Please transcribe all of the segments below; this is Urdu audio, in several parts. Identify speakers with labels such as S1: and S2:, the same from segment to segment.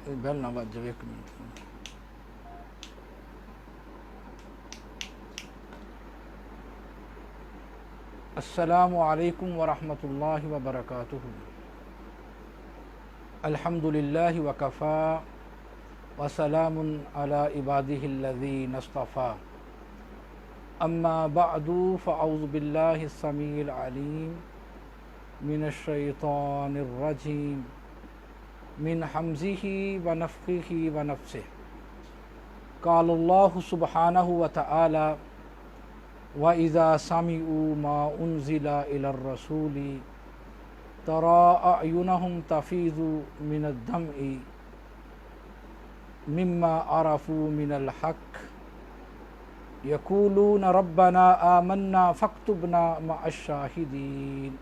S1: بیل نہ بج جائے، ایک منٹ۔ السلام علیکم ورحمۃ اللہ وبرکاتہ۔ الحمد للہ وکفا وسلام علی عبادہ الذین اصطفیٰ، اما بعد فاعوذ باللہ السمیع العلیم من الشیطان الرجیم من حمزہ ونفخہ ونفثہ۔ قال اللہ سبحانہ وتعالی وَإِذَا سَمِعُوا مَا أُنزِلَ إِلَى الرَّسُولِ تَرَىٰ أَعْيُنَهُمْ تَفِيضُ مِنَ الدَّمْعِ مِمَّا عَرَفُوا مِنَ الْحَقِّ يَقُولُونَ رَبَّنَا آمَنَّا فَاكْتُبْنَا مَعَ الشَّاهِدِينَ۔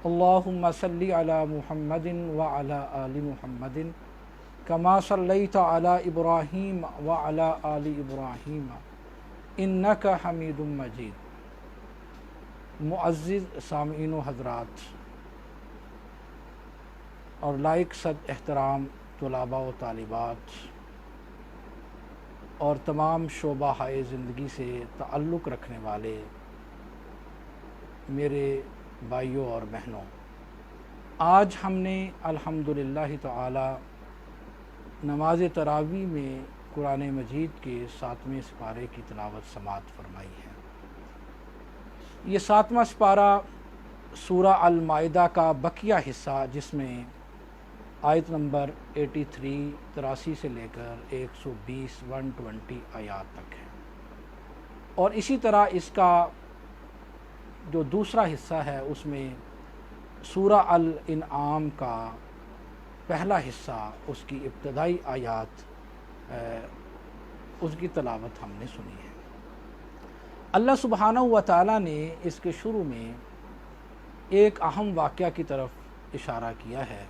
S1: اللهم صل على محمد وعلى آل محمد كما صليت على إبراهيم وعلى آل إبراهيم انک حمید مجید۔ معزز سامعین و حضرات اور لائق صد احترام طلباء و طالبات اور تمام شعبہ ہائے زندگی سے تعلق رکھنے والے میرے بھائیوں اور بہنوں، آج ہم نے الحمدللہ تعالی نماز تراویح میں قرآن مجید کے 7ویں سپارے کی تلاوت سماعت فرمائی ہے۔ یہ 7واں سپارہ سورہ المائدہ کا بقیہ حصہ، جس میں آیت نمبر 83 سے لے کر 120 آیات تک ہے، اور اسی طرح اس کا جو دوسرا حصہ ہے اس میں سورہ الانعام کا پہلا حصہ، اس کی ابتدائی آیات اس کی تلاوت ہم نے سنی ہے۔ اللہ سبحانہ و تعالیٰ نے اس کے شروع میں ایک اہم واقعہ کی طرف اشارہ کیا ہے۔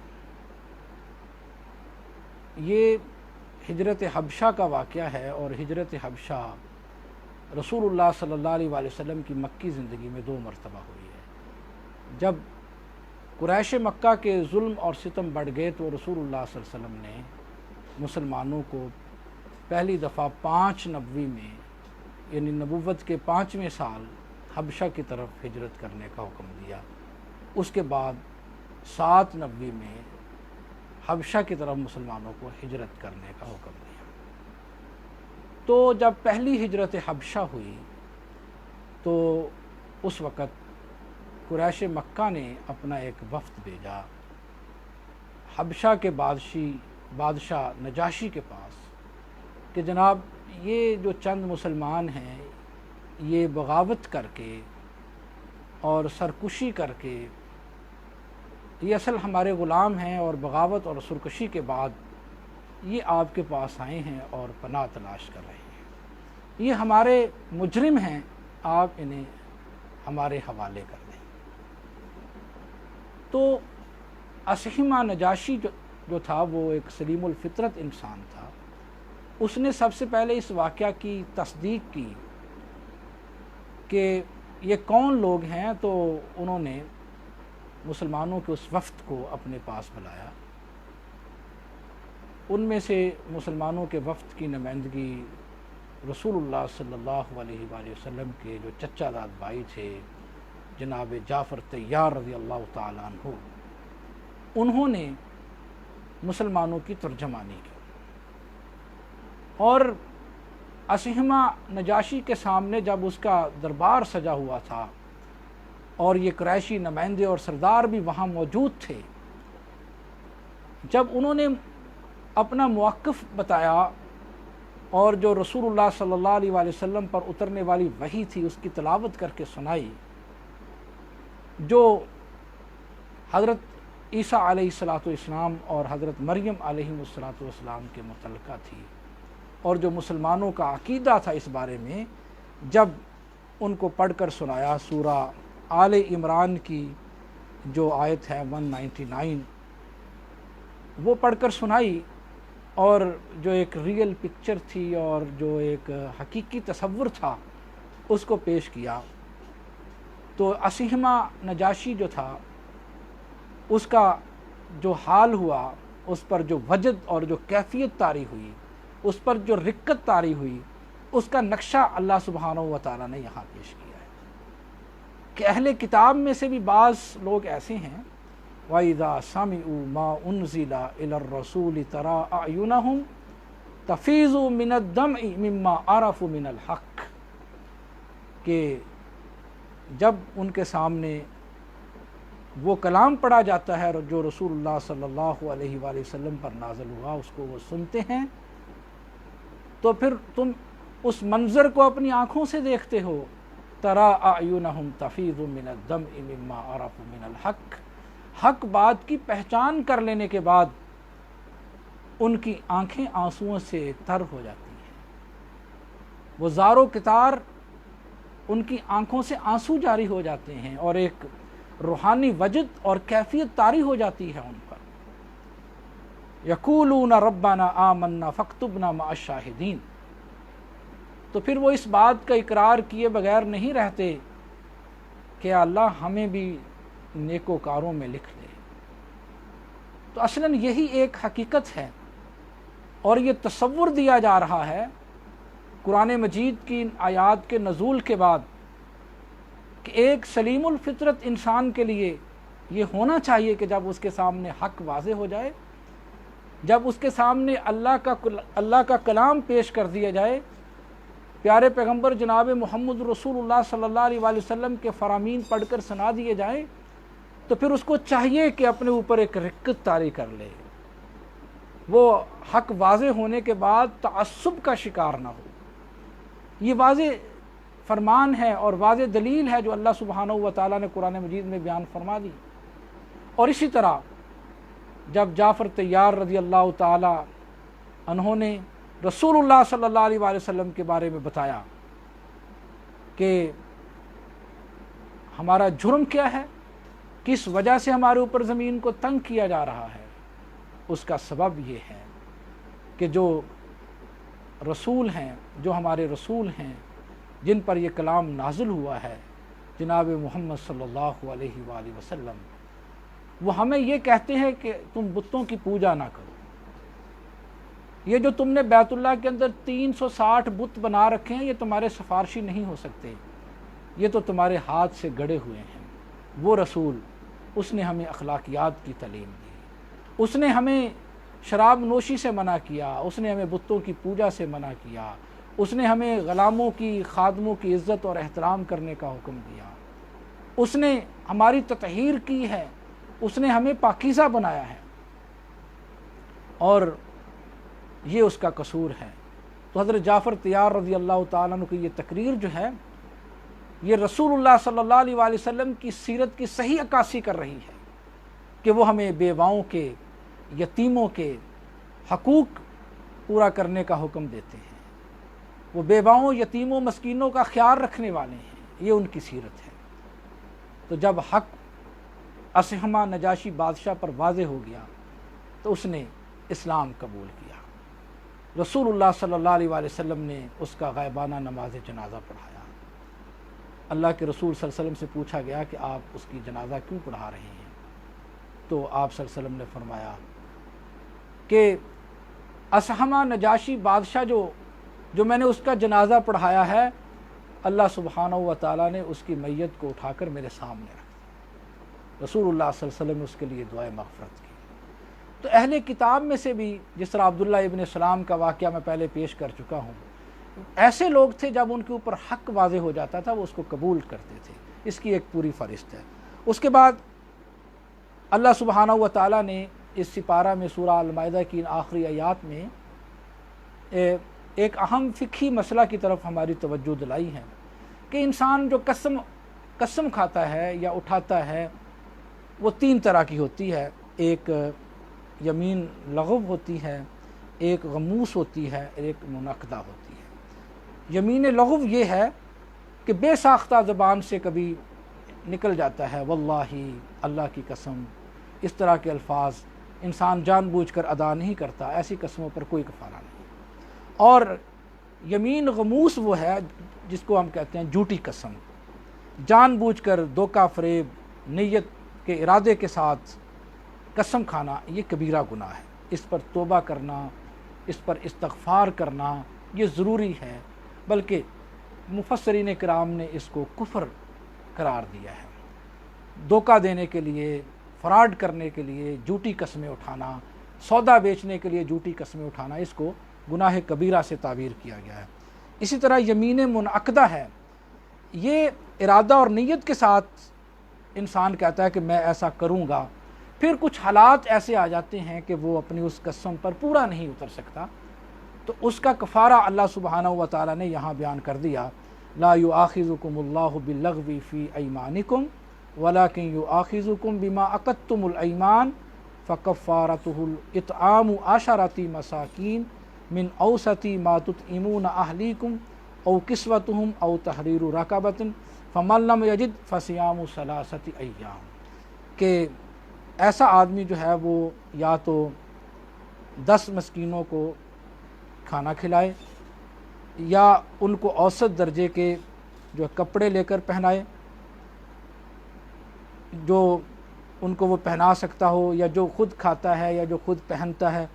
S1: یہ ہجرت حبشہ کا واقعہ ہے، اور ہجرت حبشہ رسول اللہ صلی اللہ علیہ وسلم کی مکی زندگی میں 2 مرتبہ ہوئی ہے۔ جب قریش مکہ کے ظلم اور ستم بڑھ گئے تو رسول اللہ صلی اللہ علیہ وسلم نے مسلمانوں کو پہلی دفعہ 5 نبوی میں، یعنی نبوت کے 5ویں سال حبشہ کی طرف ہجرت کرنے کا حکم دیا۔ اس کے بعد 7 نبوی میں حبشہ کی طرف مسلمانوں کو ہجرت کرنے کا حکم دیا۔ تو جب پہلی ہجرت حبشہ ہوئی تو اس وقت قریش مکہ نے اپنا ایک وفد بھیجا حبشہ کے بادشاہ نجاشی کے پاس کہ جناب یہ جو چند مسلمان ہیں یہ بغاوت کر کے اور سرکشی کر کے، یہ اصل ہمارے غلام ہیں، اور بغاوت اور سرکشی کے بعد یہ آپ کے پاس آئے ہیں اور پناہ تلاش کر رہے ہیں، یہ ہمارے مجرم ہیں، آپ انہیں ہمارے حوالے کر دیں۔ تو اسہمہ نجاشی جو تھا وہ ایک سلیم الفطرت انسان تھا۔ اس نے سب سے پہلے اس واقعہ کی تصدیق کی کہ یہ کون لوگ ہیں، تو انہوں نے مسلمانوں کے اس وفد کو اپنے پاس بلایا۔ ان میں سے مسلمانوں کے وفد کی نمائندگی رسول اللہ صلی اللہ علیہ وآلہ وسلم کے جو چچا داد بھائی تھے جناب جعفر طیار رضی اللہ تعالیٰ عنہ، انہوں نے مسلمانوں کی ترجمانی کی، اور اسہمہ نجاشی کے سامنے جب اس کا دربار سجا ہوا تھا اور یہ قریشی نمائندے اور سردار بھی وہاں موجود تھے، جب انہوں نے اپنا موقف بتایا اور جو رسول اللہ صلی اللہ علیہ وآلہ وسلم پر اترنے والی وحی تھی اس کی تلاوت کر کے سنائی، جو حضرت عیسیٰ علیہ السلام اور حضرت مریم علیہ السلام کے متعلقہ تھی، اور جو مسلمانوں کا عقیدہ تھا اس بارے میں، جب ان کو پڑھ کر سنایا، سورہ آل عمران کی جو آیت ہے 199 وہ پڑھ کر سنائی، اور جو ایک ریئل پکچر تھی اور جو ایک حقیقی تصور تھا اس کو پیش کیا، تو اسہمہ نجاشی جو تھا اس کا جو حال ہوا اس پر جو وجد اور جو کیفیت طاری ہوئی، اس پر جو رقت طاری ہوئی، اس کا نقشہ اللہ سبحانہ و تعالیٰ نے یہاں پیش کیا ہے کہ اہل کتاب میں سے بھی بعض لوگ ایسے ہیں وَإِذَا سَمِعُوا مَا أُنزِلَ إِلَى الرَّسُولِ تَرَىٰ أَعْيُنَهُمْ تَفِيضُ مِنَ الدَّمْعِ مِمَّا عَرَفُوا مِنَ الْحَقِّ، کہ جب ان کے سامنے وہ کلام پڑھا جاتا ہے جو رسول اللہ صلی اللہ علیہ وآلہ وسلم پر نازل ہوا، اس کو وہ سنتے ہیں تو پھر تم اس منظر کو اپنی آنکھوں سے دیکھتے ہو، تَرَىٰ أَعْيُنَهُمْ تَفِيضُ مِنَ الدَّمْعِ مِمَّا عَرَفُوا مِنَ الْحَقِّ، حق بات کی پہچان کر لینے کے بعد ان کی آنکھیں آنسوؤں سے تر ہو جاتی ہیں، وہ زار و کتار ان کی آنکھوں سے آنسو جاری ہو جاتے ہیں اور ایک روحانی وجد اور کیفیت طاری ہو جاتی ہے ان پر۔ یقولون ربنا آمنا فاکتبنا مع الشاہدین، تو پھر وہ اس بات کا اقرار کیے بغیر نہیں رہتے کہ اللہ ہمیں بھی نیکوکاروں میں لکھ لے۔ تو اصلاً یہی ایک حقیقت ہے اور یہ تصور دیا جا رہا ہے قرآن مجید کی ان آیات کے نزول کے بعد کہ ایک سلیم الفطرت انسان کے لیے یہ ہونا چاہیے کہ جب اس کے سامنے حق واضح ہو جائے، جب اس کے سامنے اللہ کا کلام پیش کر دیا جائے، پیارے پیغمبر جناب محمد رسول اللہ صلی اللہ علیہ وآلہ وسلم کے فرامین پڑھ کر سنا دیے جائیں، تو پھر اس کو چاہیے کہ اپنے اوپر ایک رقت طاری کر لے، وہ حق واضح ہونے کے بعد تعصب کا شکار نہ ہو۔ یہ واضح فرمان ہے اور واضح دلیل ہے جو اللہ سبحانہ و تعالیٰ نے قرآن مجید میں بیان فرما دی۔ اور اسی طرح جب جعفر طیار رضی اللہ تعالیٰ انہوں نے رسول اللہ صلی اللہ علیہ وآلہ وسلم کے بارے میں بتایا کہ ہمارا جرم کیا ہے، کس وجہ سے ہمارے اوپر زمین کو تنگ کیا جا رہا ہے، اس کا سبب یہ ہے کہ جو رسول ہیں، جو ہمارے رسول ہیں جن پر یہ کلام نازل ہوا ہے، جناب محمد صلی اللہ علیہ وآلہ وسلم، وہ ہمیں یہ کہتے ہیں کہ تم بتوں کی پوجا نہ کرو۔ یہ جو تم نے بیت اللہ کے اندر 360 بت بنا رکھے ہیں، یہ تمہارے سفارشی نہیں ہو سکتے، یہ تو تمہارے ہاتھ سے گڑے ہوئے ہیں۔ وہ رسول، اس نے ہمیں اخلاقیات کی تعلیم دی، اس نے ہمیں شراب نوشی سے منع کیا، اس نے ہمیں بتوں کی پوجا سے منع کیا، اس نے ہمیں غلاموں کی، خادموں کی عزت اور احترام کرنے کا حکم دیا، اس نے ہماری تطہیر کی ہے، اس نے ہمیں پاکیزہ بنایا ہے، اور یہ اس کا قصور ہے۔ تو حضرت جعفر طیار رضی اللہ تعالیٰ عنہ کی یہ تقریر جو ہے، یہ رسول اللہ صلی اللہ علیہ وآلہ وسلم کی سیرت کی صحیح عکاسی کر رہی ہے کہ وہ ہمیں بیواؤں کے، یتیموں کے حقوق پورا کرنے کا حکم دیتے ہیں، وہ بیواؤں، یتیموں، مسکینوں کا خیال رکھنے والے ہیں، یہ ان کی سیرت ہے۔ تو جب حق اصحمہ نجاشی بادشاہ پر واضح ہو گیا تو اس نے اسلام قبول کیا۔ رسول اللہ صلی اللہ علیہ وآلہ وسلم نے اس کا غائبانہ نماز جنازہ پڑھایا۔ اللہ کے رسول صلی اللہ علیہ وسلم سے پوچھا گیا کہ آپ اس کی جنازہ کیوں پڑھا رہے ہیں؟ تو آپ صلی اللہ علیہ وسلم نے فرمایا کہ اصحمہ نجاشی بادشاہ جو میں نے اس کا جنازہ پڑھایا ہے، اللہ سبحانہ و تعالیٰ نے اس کی میت کو اٹھا کر میرے سامنے رکھا۔ رسول اللہ صلی اللہ علیہ وسلم نے اس کے لیے دعائے مغفرت کی۔ تو اہل کتاب میں سے بھی، جس طرح عبداللہ ابن سلام کا واقعہ میں پہلے پیش کر چکا ہوں، ایسے لوگ تھے جب ان کے اوپر حق واضح ہو جاتا تھا وہ اس کو قبول کرتے تھے۔ اس کی ایک پوری فہرست ہے۔ اس کے بعد اللہ سبحانہ و تعالیٰ نے اس سپارہ میں سورہ المائدہ کی آخری آیات میں ایک اہم فقہی مسئلہ کی طرف ہماری توجہ دلائی ہے کہ انسان جو قسم کھاتا ہے یا اٹھاتا ہے وہ 3 طرح کی ہوتی ہے۔ ایک یمین لغو ہوتی ہے، ایک غموس ہوتی ہے، ایک منعقدہ ہوتی ہے۔ یمین لغو یہ ہے کہ بے ساختہ زبان سے کبھی نکل جاتا ہے، واللہ، اللہ کی قسم، اس طرح کے الفاظ انسان جان بوجھ کر ادا نہیں کرتا، ایسی قسموں پر کوئی کفارہ نہیں۔ اور یمین غموس وہ ہے جس کو ہم کہتے ہیں جھوٹی قسم، جان بوجھ کر دھوکہ فریب نیت کے ارادے کے ساتھ قسم کھانا، یہ کبیرہ گناہ ہے۔ اس پر توبہ کرنا، اس پر استغفار کرنا یہ ضروری ہے، بلکہ مفسرین کرام نے اس کو کفر قرار دیا ہے۔ دھوکہ دینے کے لیے، فراڈ کرنے کے لیے جھوٹی قسمیں اٹھانا، سودا بیچنے کے لیے جھوٹی قسمیں اٹھانا، اس کو گناہ کبیرہ سے تعبیر کیا گیا ہے۔ اسی طرح یمین منعقدہ ہے، یہ ارادہ اور نیت کے ساتھ انسان کہتا ہے کہ میں ایسا کروں گا، پھر کچھ حالات ایسے آ جاتے ہیں کہ وہ اپنی اس قسم پر پورا نہیں اتر سکتا، تو اس کا کفارہ اللہ سبحانہ و تعالیٰ نے یہاں بیان کر دیا۔ لا یؤاخذکم اللہ باللغو فی ایمانکم ولکن یؤاخذکم بما عقدتم الایمان فکفارتہ اطعام عشرۃ مساکین من اوسط ما تطعمون اہلیکم او کسوتہم او تحریر رقبۃ فمن لم یجد فصیام ثلاثۃ ایام، کہ ایسا آدمی جو ہے وہ یا تو 10 مسکینوں کو کھانا کھلائے، یا ان کو اوسط درجے کے جو کپڑے لے کر پہنائے، جو ان کو وہ پہنا سکتا ہو، یا جو خود کھاتا ہے یا جو خود پہنتا ہے،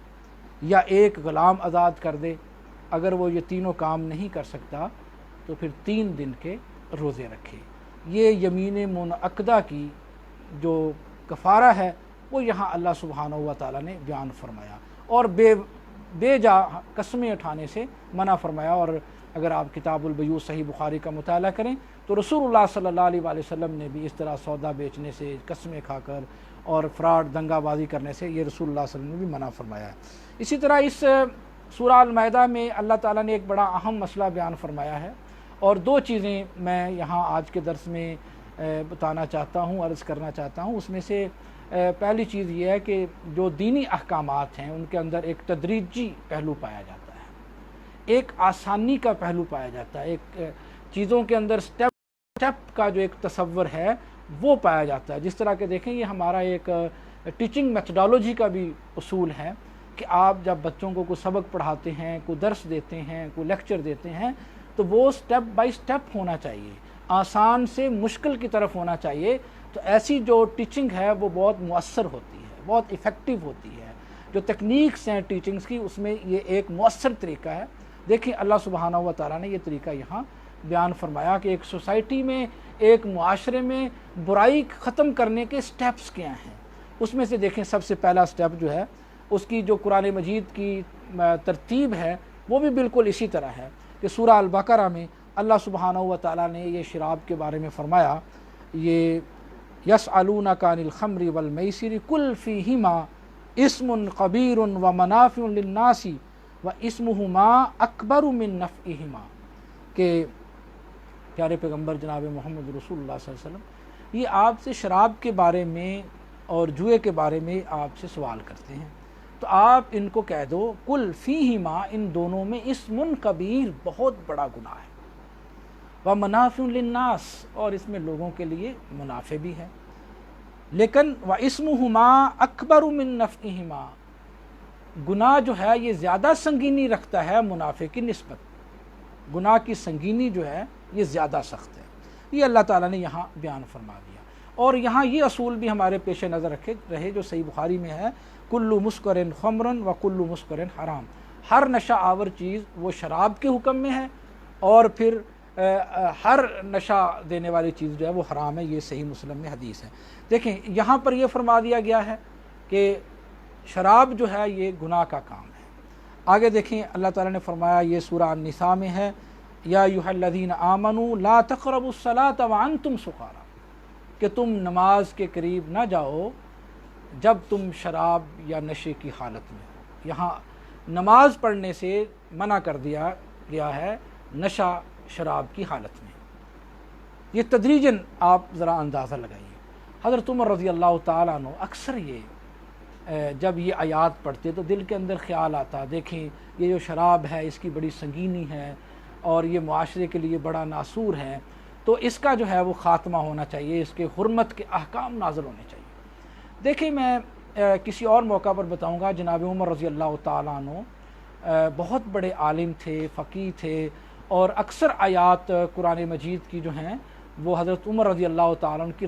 S1: یا ایک غلام آزاد کر دے۔ اگر وہ یہ تینوں کام نہیں کر سکتا تو پھر 3 دن کے روزے رکھے۔ یہ یمین منعقدہ کی جو کفارہ ہے وہ یہاں اللہ سبحانہ و تعالیٰ نے بیان فرمایا، اور بے جا قسمیں اٹھانے سے منع فرمایا۔ اور اگر آپ کتاب البیوع صحیح بخاری کا مطالعہ کریں تو رسول اللہ صلی اللہ علیہ وآلہ وسلم نے بھی اس طرح سودا بیچنے سے، قسمیں کھا کر اور فراڈ دنگا بازی کرنے سے یہ رسول اللہ صلی اللہ علیہ وسلم نے بھی منع فرمایا ہے۔ اسی طرح اس سورہ المائدہ میں اللہ تعالیٰ نے ایک بڑا اہم مسئلہ بیان فرمایا ہے، اور 2 چیزیں میں یہاں آج کے درس میں بتانا چاہتا ہوں، عرض کرنا چاہتا ہوں۔ اس میں سے پہلی چیز یہ ہے کہ جو دینی احکامات ہیں ان کے اندر ایک تدریجی پہلو پایا جاتا ہے، ایک آسانی کا پہلو پایا جاتا ہے، ایک چیزوں کے اندر سٹیپ کا جو ایک تصور ہے وہ پایا جاتا ہے۔ جس طرح کہ دیکھیں یہ ہمارا ایک ٹیچنگ میتھڈالوجی کا بھی اصول ہے کہ آپ جب بچوں کو کوئی سبق پڑھاتے ہیں، کوئی درس دیتے ہیں، کوئی لیکچر دیتے ہیں، تو وہ سٹیپ بائی سٹیپ ہونا چاہیے، آسان سے مشکل کی طرف ہونا چاہیے۔ تو ایسی جو ٹیچنگ ہے وہ بہت مؤثر ہوتی ہے، بہت ایفیکٹو ہوتی ہے۔ جو تکنیکس ہیں ٹیچنگز کی، اس میں یہ ایک مؤثر طریقہ ہے۔ دیکھیں اللہ سبحانہ و تعالیٰ نے یہ طریقہ یہاں بیان فرمایا کہ ایک سوسائٹی میں، ایک معاشرے میں برائی ختم کرنے کے سٹیپس کیا ہیں۔ اس میں سے دیکھیں سب سے پہلا سٹیپ جو ہے اس کی جو قرآن مجید کی ترتیب ہے وہ بھی بالکل اسی طرح ہے کہ سورہ البقرہ میں اللہ سبحانہ و تعالیٰ نے یہ شراب کے بارے میں فرمایا، یہ یسألونک عن الخمر والمیسر قل فیہما اسم کبیر ومنافع للناس واسمہما اکبر من نفعہما، کہ پیارے پیغمبر جناب محمد رسول اللہ صلی اللہ علیہ وسلم یہ آپ سے شراب کے بارے میں اور جوئے کے بارے میں آپ سے سوال کرتے ہیں، تو آپ ان کو کہہ دو قل فیہما، ان دونوں میں اسم کبیر، بہت بڑا گناہ ہے، ومنافع للناس، اور اس میں لوگوں کے لیے منافع بھی ہے، لیکن واسمہما اکبر من نفعہما، گناہ جو ہے یہ زیادہ سنگینی رکھتا ہے منافع کی نسبت، گناہ کی سنگینی جو ہے یہ زیادہ سخت ہے۔ یہ اللہ تعالیٰ نے یہاں بیان فرما دیا، اور یہاں یہ اصول بھی ہمارے پیش نظر رہے جو صحیح بخاری میں ہے، کل مسکر خمر و کل مسکر حرام، ہر نشہ آور چیز وہ شراب کے حکم میں ہے، اور پھر ہر نشہ دینے والی چیز جو ہے وہ حرام ہے۔ یہ صحیح مسلم میں حدیث ہے۔ دیکھیں یہاں پر یہ فرما دیا گیا ہے کہ شراب جو ہے یہ گناہ کا کام ہے۔ آگے دیکھیں اللہ تعالیٰ نے فرمایا، یہ سورہ النساء میں ہے، یا ایھا الذین آمنوا لا تقربوا الصلاۃ وانتم سکارى، کہ تم نماز کے قریب نہ جاؤ جب تم شراب یا نشے کی حالت میں ہو۔ یہاں نماز پڑھنے سے منع کر دیا گیا ہے نشہ شراب کی حالت میں۔ یہ تدریجاً آپ ذرا اندازہ لگائیے۔ حضرت عمر رضی اللہ تعالیٰ عنہ اکثر جب یہ آیات پڑھتے تو دل کے اندر خیال آتا، دیکھیں یہ جو شراب ہے اس کی بڑی سنگینی ہے اور یہ معاشرے کے لیے بڑا ناسور ہے، تو اس کا جو ہے وہ خاتمہ ہونا چاہیے، اس کے حرمت کے احکام نازل ہونے چاہیے۔ دیکھیں میں کسی اور موقع پر بتاؤں گا، جناب عمر رضی اللہ تعالیٰ عنہ بہت بڑے عالم تھے، فقیہ تھے، اور اکثر آیات قرآن مجید کی جو ہیں وہ حضرت عمر رضی اللہ تعالیٰ عنہ کی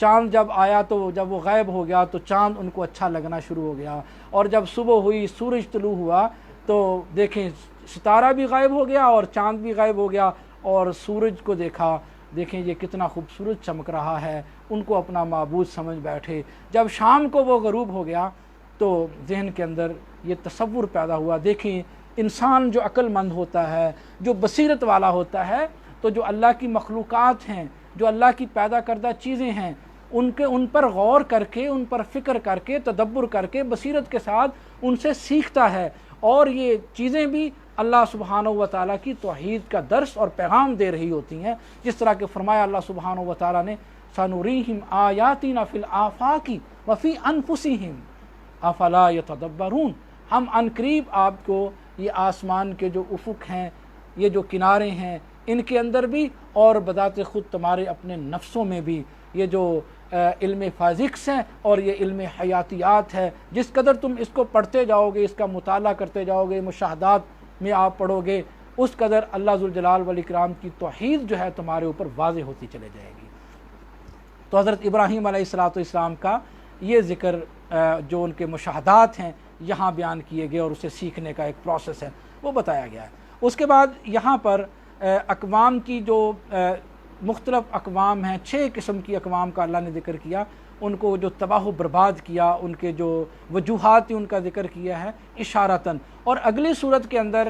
S1: چاند جب آیا تو جب وہ غائب ہو گیا تو چاند ان کو اچھا لگنا شروع ہو گیا، اور جب صبح ہوئی سورج طلوع ہوا تو دیکھیں ستارہ بھی غائب ہو گیا اور چاند بھی غائب ہو گیا، اور سورج کو دیکھا، دیکھیں یہ کتنا خوبصورت چمک رہا ہے، ان کو اپنا معبود سمجھ بیٹھے۔ جب شام کو وہ غروب ہو گیا تو ذہن کے اندر یہ تصور پیدا ہوا، دیکھیں انسان جو عقل مند ہوتا ہے، جو بصیرت والا ہوتا ہے، تو جو اللہ کی مخلوقات ہیں، جو اللہ کی پیدا کردہ چیزیں ہیں، ان پر غور کر کے، ان پر فکر کر کے، تدبر کر کے، بصیرت کے ساتھ ان سے سیکھتا ہے، اور یہ چیزیں بھی اللہ سبحانہ و تعالیٰ کی توحید کا درس اور پیغام دے رہی ہوتی ہیں، جس طرح کہ فرمایا اللہ سبحانہ و تعالیٰ نے سَنُرِيهِمْ آيَاتِنَا فِي الْآفَاقِ وَفِي أَنفُسِهِمْ أَفَلَا يَتَدَبَّرُونَ، ہم عن قریب آپ کو یہ آسمان کے جو افق ہیں، یہ جو کنارے ہیں، ان کے اندر بھی اور بذات خود تمہارے اپنے نفسوں میں بھی یہ جو علم فزکس ہے اور یہ علم حیاتیات ہے، جس قدر تم اس کو پڑھتے جاؤ گے، اس کا مطالعہ کرتے جاؤ گے، مشاہدات میں آپ پڑھو گے، اس قدر اللہ ذوالجلال والاکرام کی توحید جو ہے تمہارے اوپر واضح ہوتی چلے جائے گی۔ تو حضرت ابراہیم علیہ السلام کا یہ ذکر جو ان کے مشاہدات ہیں یہاں بیان کیے گئے، اور اسے سیکھنے کا ایک پروسیس ہے وہ بتایا گیا ہے۔ اس کے بعد یہاں پر اقوام کی جو مختلف اقوام ہیں، 6 قسم کی اقوام کا اللہ نے ذکر کیا، ان کو جو تباہ و برباد کیا، ان کے جو وجوہات ان کا ذکر کیا ہے اشارتاً، اور اگلی صورت کے اندر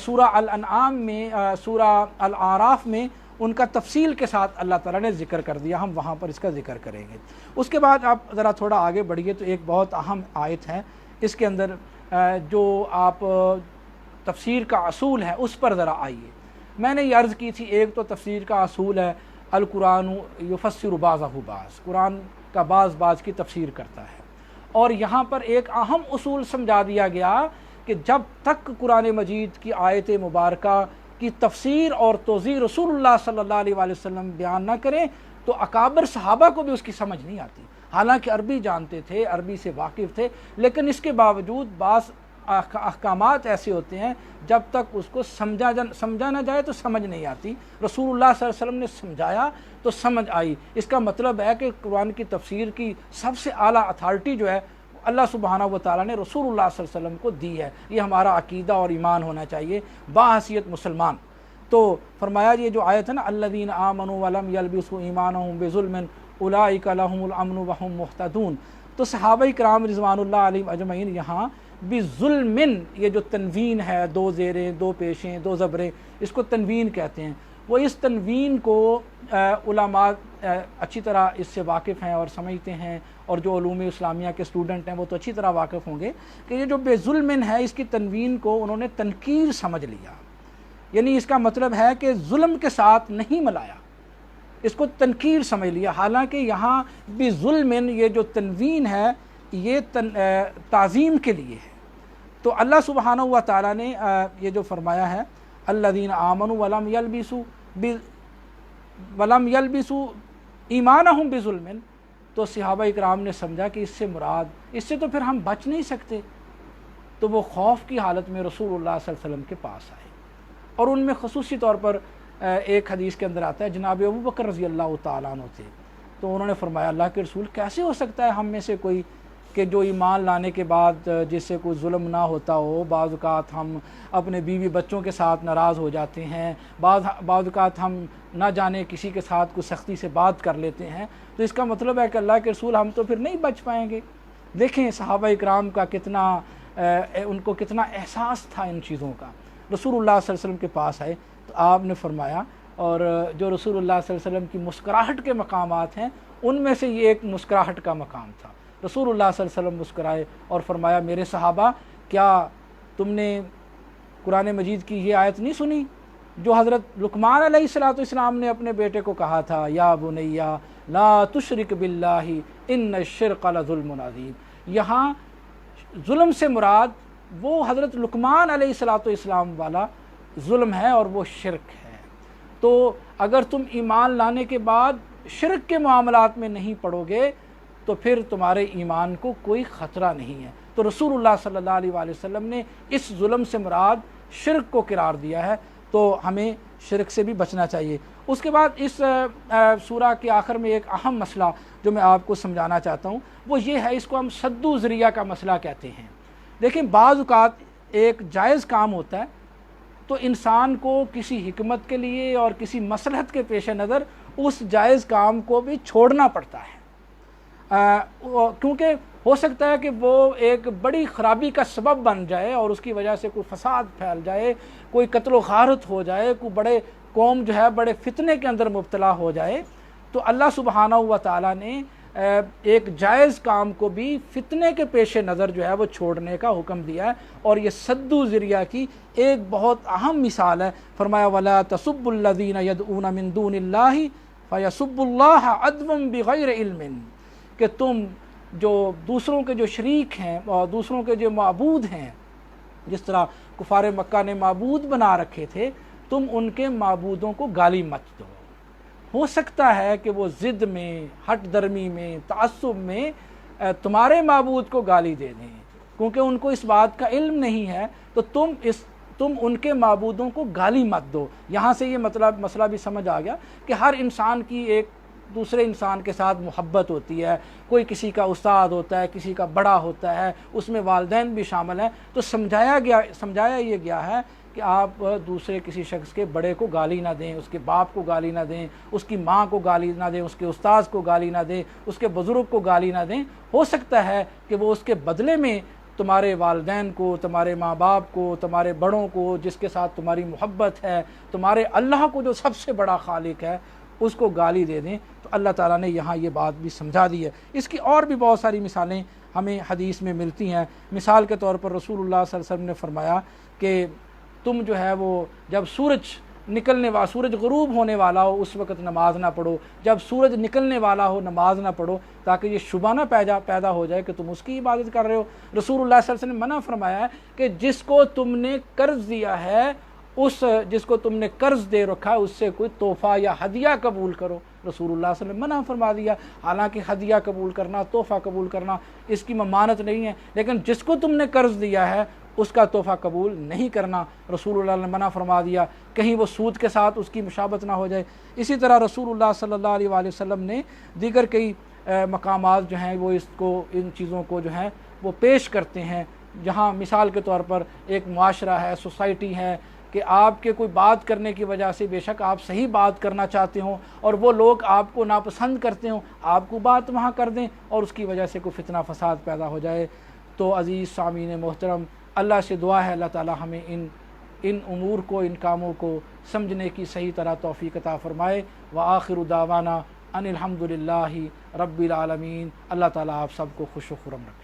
S1: سورہ الانعام میں، سورہ الاعراف میں ان کا تفصیل کے ساتھ اللہ تعالیٰ نے ذکر کر دیا، ہم وہاں پر اس کا ذکر کریں گے۔ اس کے بعد آپ ذرا تھوڑا آگے بڑھیے تو ایک بہت اہم آیت ہے، اس کے اندر جو آپ تفسیر کا اصول ہے اس پر ذرا آئیے۔ میں نے یہ عرض کی تھی، ایک تو تفسیر کا اصول ہے القرآن یفسر بعضہ بعض، قرآن کا بعض کی تفسیر کرتا ہے، اور یہاں پر ایک اہم اصول سمجھا دیا گیا کہ جب تک قرآن مجید کی آیت مبارکہ کی تفسیر اور توضیح رسول اللہ صلی اللہ علیہ وآلہ وسلم بیان نہ کریں تو اکابر صحابہ کو بھی اس کی سمجھ نہیں آتی، حالانکہ عربی جانتے تھے، عربی سے واقف تھے، لیکن اس کے باوجود بعض احکامات ایسے ہوتے ہیں جب تک اس کو سمجھا نہ جائے تو سمجھ نہیں آتی۔ رسول اللہ صلی اللہ علیہ وسلم نے سمجھایا تو سمجھ آئی۔ اس کا مطلب ہے کہ قرآن کی تفسیر کی سب سے اعلیٰ اتھارٹی جو ہے اللہ سبحانہ و تعالیٰ نے رسول اللہ صلی اللہ علیہ وسلم کو دی ہے۔ یہ ہمارا عقیدہ اور ایمان ہونا چاہیے باحیثیت مسلمان۔ تو فرمایا یہ جو آیت ہے نا، الذین آمنوا ولم یلبسوا ایمانہم بظلم اولئک لہم الامن وہم مہتدون، تو صحابہ کرام رضوان اللہ علیہم اجمعین یہاں بظلم، یہ جو تنوین ہے، 2 زیریں، 2 پیشیں، 2 زبریں، اس کو تنوین کہتے ہیں۔ وہ اس تنوین کو علماء اچھی طرح اس سے واقف ہیں اور سمجھتے ہیں، اور جو علوم اسلامیہ کے اسٹوڈنٹ ہیں وہ تو اچھی طرح واقف ہوں گے کہ یہ جو بے ظلم ہے، اس کی تنوین کو انہوں نے تنکیر سمجھ لیا، یعنی اس کا مطلب ہے کہ ظلم کے ساتھ نہیں ملایا، اس کو تنکیر سمجھ لیا، حالانکہ یہاں بے ظلم یہ جو تنوین ہے یہ تعظیم کے لیے ہے۔ تو اللہ سبحانہ و تعالیٰ نے یہ جو فرمایا ہے الذین آمنوا ولم یلبسوا ایمانہم بظلم، تو صحابہ اکرام نے سمجھا کہ اس سے مراد، اس سے تو پھر ہم بچ نہیں سکتے، تو وہ خوف کی حالت میں رسول اللہ صلی اللہ علیہ وسلم کے پاس آئے، اور ان میں خصوصی طور پر ایک حدیث کے اندر آتا ہے جناب ابو بکر رضی اللہ تعالیٰ عنہ تھے، تو انہوں نے فرمایا اللہ کے رسول کیسے ہو سکتا ہے ہم میں سے کوئی کہ جو ایمان لانے کے بعد جس سے کوئی ظلم نہ ہوتا ہو، بعض اوقات ہم اپنے بیوی بچوں کے ساتھ ناراض ہو جاتے ہیں، بعض اوقات ہم نہ جانے کسی کے ساتھ کوئی سختی سے بات کر لیتے ہیں، تو اس کا مطلب ہے کہ اللہ کے رسول ہم تو پھر نہیں بچ پائیں گے۔ دیکھیں صحابہ اکرام کا کتنا ان کو کتنا احساس تھا ان چیزوں کا۔ رسول اللہ صلی اللہ علیہ وسلم کے پاس آئے تو آپ نے فرمایا، اور جو رسول اللہ صلی اللہ علیہ وسلم کی مسکراہٹ کے مقامات ہیں ان میں سے یہ ایک مسکراہٹ کا مقام تھا۔ رسول اللہ صلی اللہ علیہ وسلم مسکرائے اور فرمایا میرے صحابہ کیا تم نے قرآن مجید کی یہ آیت نہیں سنی جو حضرت لقمان علیہ السلام نے اپنے بیٹے کو کہا تھا، یا بنیا لا تشرک باللہ ان الشرک لظلم عظیم۔ یہاں ظلم سے مراد وہ حضرت لقمان علیہ السلام والا ظلم ہے اور وہ شرک ہے۔ تو اگر تم ایمان لانے کے بعد شرک کے معاملات میں نہیں پڑو گے تو پھر تمہارے ایمان کو کوئی خطرہ نہیں ہے۔ تو رسول اللہ صلی اللہ علیہ وآلہ وسلم نے اس ظلم سے مراد شرک کو قرار دیا ہے۔ تو ہمیں شرک سے بھی بچنا چاہیے۔ اس کے بعد اس سورہ کے آخر میں ایک اہم مسئلہ جو میں آپ کو سمجھانا چاہتا ہوں وہ یہ ہے، اس کو ہم سد و ذریعہ کا مسئلہ کہتے ہیں۔ دیکھیں بعض اوقات ایک جائز کام ہوتا ہے تو انسان کو کسی حکمت کے لیے اور کسی مصلحت کے پیش نظر اس جائز کام کو بھی چھوڑنا پڑتا ہے، کیونکہ ہو سکتا ہے کہ وہ ایک بڑی خرابی کا سبب بن جائے اور اس کی وجہ سے کوئی فساد پھیل جائے، کوئی قتل و غارت ہو جائے، کوئی بڑے قوم جو ہے بڑے فتنے کے اندر مبتلا ہو جائے۔ تو اللہ سبحانہ و تعالیٰ نے ایک جائز کام کو بھی فتنے کے پیش نظر جو ہے وہ چھوڑنے کا حکم دیا ہے، اور یہ سد و ذریعہ کی ایک بہت اہم مثال ہے۔ فرمایا وَلَا تَسُبُّوا الَّذِينَ يَدْعُونَ مِن دُونِ اللَّهِ فَيَسُبُّوا اللَّهَ عَدْوًا بِغَيْرِ عِلْمٍ، کہ تم جو دوسروں کے جو شریک ہیں اور دوسروں کے جو معبود ہیں، جس طرح کفار مکہ نے معبود بنا رکھے تھے، تم ان کے معبودوں کو گالی مت دو۔ ہو سکتا ہے کہ وہ ضد میں، ہٹ درمی میں، تعصب میں تمہارے معبود کو گالی دے دیں، کیونکہ ان کو اس بات کا علم نہیں ہے، تو تم ان کے معبودوں کو گالی مت دو۔ یہاں سے یہ مسئلہ بھی سمجھ آ گیا کہ ہر انسان کی ایک دوسرے انسان کے ساتھ محبت ہوتی ہے، کوئی کسی کا استاد ہوتا ہے، کسی کا بڑا ہوتا ہے، اس میں والدین بھی شامل ہیں، تو سمجھایا یہ گیا ہے کہ آپ دوسرے کسی شخص کے بڑے کو گالی نہ دیں، اس کے باپ کو گالی نہ دیں، اس کی ماں کو گالی نہ دیں، اس کے استاد کو گالی نہ دیں، اس کے بزرگ کو گالی نہ دیں۔ ہو سکتا ہے کہ وہ اس کے بدلے میں تمہارے والدین کو، تمہارے ماں باپ کو، تمہارے بڑوں کو، جس کے ساتھ تمہاری محبت ہے، تمہارے اللہ کو جو سب سے بڑا خالق ہے، اس کو گالی دے دیں۔ تو اللہ تعالیٰ نے یہاں یہ بات بھی سمجھا دی ہے۔ اس کی اور بھی بہت ساری مثالیں ہمیں حدیث میں ملتی ہیں۔ مثال کے طور پر رسول اللہ صلی اللہ علیہ وسلم نے فرمایا کہ تم جو ہے وہ جب سورج غروب ہونے والا ہو اس وقت نماز نہ پڑھو، جب سورج نکلنے والا ہو نماز نہ پڑھو، تاکہ یہ شبہ نہ پیدا ہو جائے کہ تم اس کی عبادت کر رہے ہو۔ رسول اللہ صلی اللہ علیہ وسلم نے منع فرمایا ہے کہ جس کو تم نے قرض دیا ہے، جس کو تم نے قرض دے رکھا ہے، اس سے کوئی تحفہ یا ہدیہ قبول کرو۔ رسول اللہ صلی اللہ علیہ وسلم نے منع فرما دیا۔ حالانکہ ہدیہ قبول کرنا، تحفہ قبول کرنا اس کی ممانعت نہیں ہے، لیکن جس کو تم نے قرض دیا ہے اس کا تحفہ قبول نہیں کرنا، رسول اللہ نے منع فرما دیا، کہیں وہ سود کے ساتھ اس کی مشابہت نہ ہو جائے۔ اسی طرح رسول اللہ صلی اللہ علیہ وآلہ وسلم نے دیگر کئی مقامات جو ہیں وہ ان چیزوں کو جو ہیں وہ پیش کرتے ہیں، جہاں مثال کے طور پر ایک معاشرہ ہے، سوسائٹی ہے، کہ آپ کے کوئی بات کرنے کی وجہ سے بے شک آپ صحیح بات کرنا چاہتے ہوں اور وہ لوگ آپ کو ناپسند کرتے ہوں، آپ کو بات وہاں کر دیں اور اس کی وجہ سے کوئی فتنہ فساد پیدا ہو جائے۔ تو عزیز سامعین محترم، اللہ سے دعا ہے اللہ تعالی ہمیں ان امور کو، ان کاموں کو سمجھنے کی صحیح طرح توفیق عطا فرمائے۔ وآخر دعوانا ان الحمد للہ رب العالمین۔ اللہ تعالی آپ سب کو خوش و خرم رکھے۔